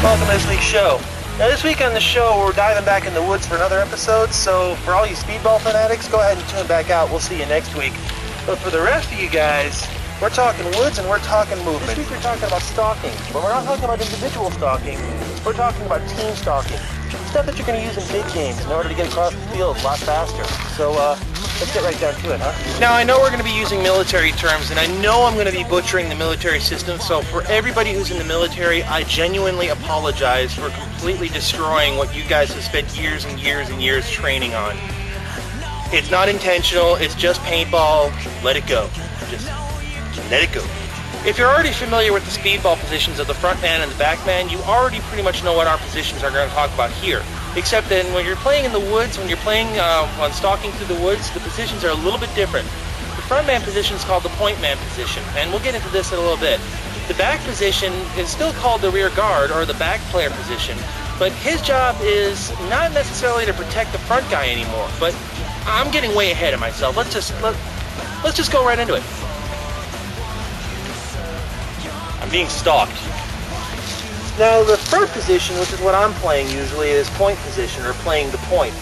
Welcome to this week's show. Now this week on the show, we're diving back in the woods for another episode, so for all you speedball fanatics, go ahead and tune back out. We'll see you next week. But for the rest of you guys, we're talking woods and we're talking movement. This week we're talking about stalking, but we're not talking about individual stalking. We're talking about team stalking. Stuff that you're going to use in big games in order to get across the field a lot faster. So let's get right down to it, huh? Now I know we're going to be using military terms, and I know I'm going to be butchering the military system, so for everybody who's in the military, I genuinely apologize for completely destroying what you guys have spent years and years and years training on. It's not intentional, it's just paintball. Let it go. Just let it go. If you're already familiar with the speedball positions of the front man and the back man, you already pretty much know what our positions are going to talk about here. Except that when you're playing in the woods, when you're playing on stalking through the woods, the positions are a little bit different. The front man position is called the point man position, and we'll get into this in a little bit. The back position is still called the rear guard, or the back player position, but his job is not necessarily to protect the front guy anymore. But I'm getting way ahead of myself. Let's just go right into it. I'm being stalked. Now the front position, which is what I'm playing usually, is point position, or playing the point.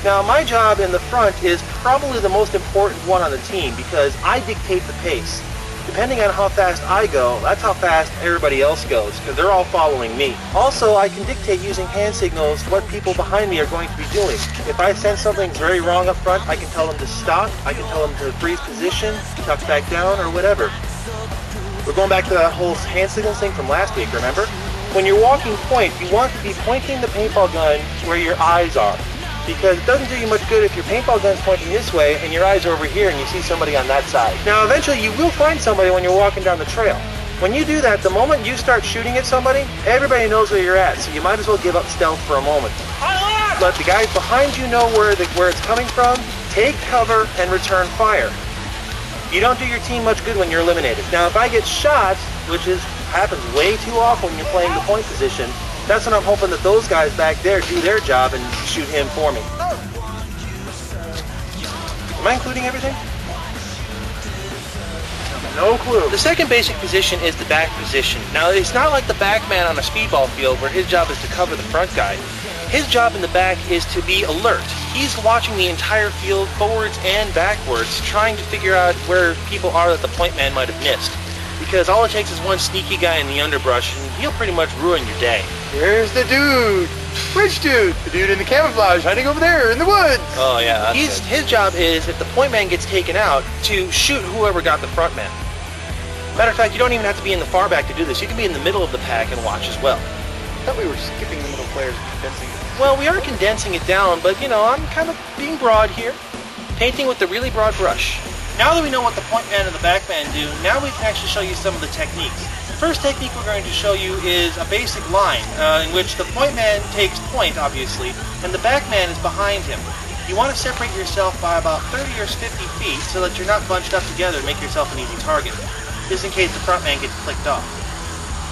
Now my job in the front is probably the most important one on the team because I dictate the pace. Depending on how fast I go, that's how fast everybody else goes, because they're all following me. Also, I can dictate using hand signals what people behind me are going to be doing. If I sense something's very wrong up front, I can tell them to stop, I can tell them to freeze position, tuck back down, or whatever. We're going back to that whole hand signals thing from last week, remember? When you're walking point, you want to be pointing the paintball gun where your eyes are. Because it doesn't do you much good if your paintball gun's pointing this way and your eyes are over here and you see somebody on that side. Now eventually you will find somebody when you're walking down the trail. When you do that, the moment you start shooting at somebody, everybody knows where you're at, so you might as well give up stealth for a moment. Let the guys behind you know where it's coming from, take cover, and return fire. You don't do your team much good when you're eliminated. Now if I get shot, which happens way too often when you're playing the point position, that's when I'm hoping that those guys back there do their job and shoot him for me. Am I including everything? No clue. The second basic position is the back position. Now it's not like the back man on a speedball field where his job is to cover the front guy. His job in the back is to be alert. He's watching the entire field, forwards and backwards, trying to figure out where people are that the point man might have missed. Because all it takes is one sneaky guy in the underbrush and he'll pretty much ruin your day. Here's the dude. Which dude? The dude in the camouflage hiding over there in the woods. Oh yeah, his job is, if the point man gets taken out, to shoot whoever got the front man. Matter of fact, you don't even have to be in the far back to do this. You can be in the middle of the pack and watch as well. I thought we were skipping the middle players and condensing it. Well, we are condensing it down, but you know, I'm kind of being broad here. Painting with the really broad brush. Now that we know what the point man and the back man do, now we can actually show you some of the techniques. The first technique we're going to show you is a basic line, in which the point man takes point, obviously, and the back man is behind him. You want to separate yourself by about 30 or 50 feet so that you're not bunched up together and make yourself an easy target. This in case the front man gets clicked off.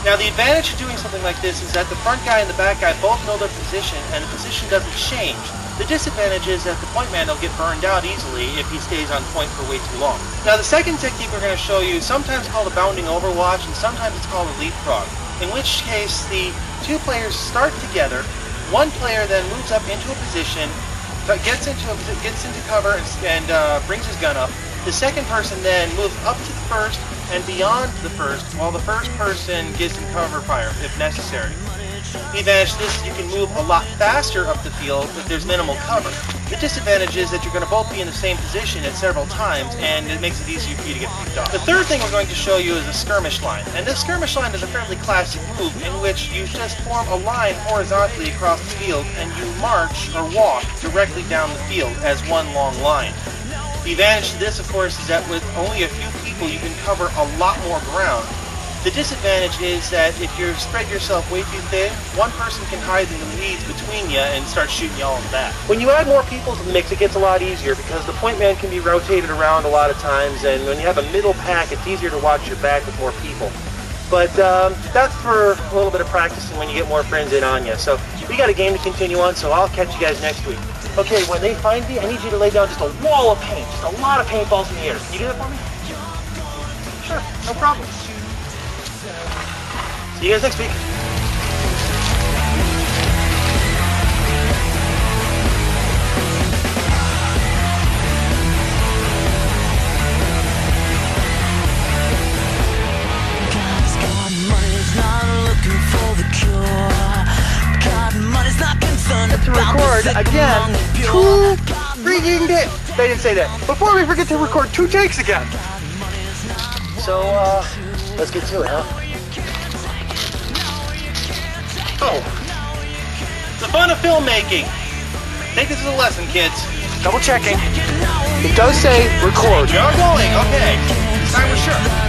Now the advantage of doing something like this is that the front guy and the back guy both know their position and the position doesn't change. The disadvantage is that the point man will get burned out easily if he stays on point for way too long. Now the second technique we're going to show you is sometimes called a bounding overwatch and sometimes it's called a leapfrog. In which case the two players start together, one player then moves up into a position, gets into cover and brings his gun up. The second person then moves up to the first and beyond the first, while the first person gives him cover fire if necessary. The advantage to this is you can move a lot faster up the field if there's minimal cover. The disadvantage is that you're going to both be in the same position at several times, and it makes it easier for you to get picked off. The third thing we're going to show you is a skirmish line. And this skirmish line is a fairly classic move in which you just form a line horizontally across the field, and you march or walk directly down the field as one long line. The advantage to this, of course, is that with only a few people you can cover a lot more ground. The disadvantage is that if you spread yourself way too thin, one person can hide in the weeds between you and start shooting you all in the back. When you add more people to the mix, it gets a lot easier because the point man can be rotated around a lot of times, and when you have a middle pack, it's easier to watch your back with more people. But that's for a little bit of practicing when you get more friends in on you. So we got a game to continue on, so I'll catch you guys next week. Okay, when they find me, I need you to lay down just a wall of paint, just a lot of paintballs in the air. Can you do that for me? Sure, no problem. See you guys next week. record again 2 freaking days. They didn't say that. Before we forget to record 2 takes again. So, let's get to it, huh? Oh. The fun of filmmaking. Take this as a lesson, kids. Double checking. It does say record. We are going, okay. This time we're sure.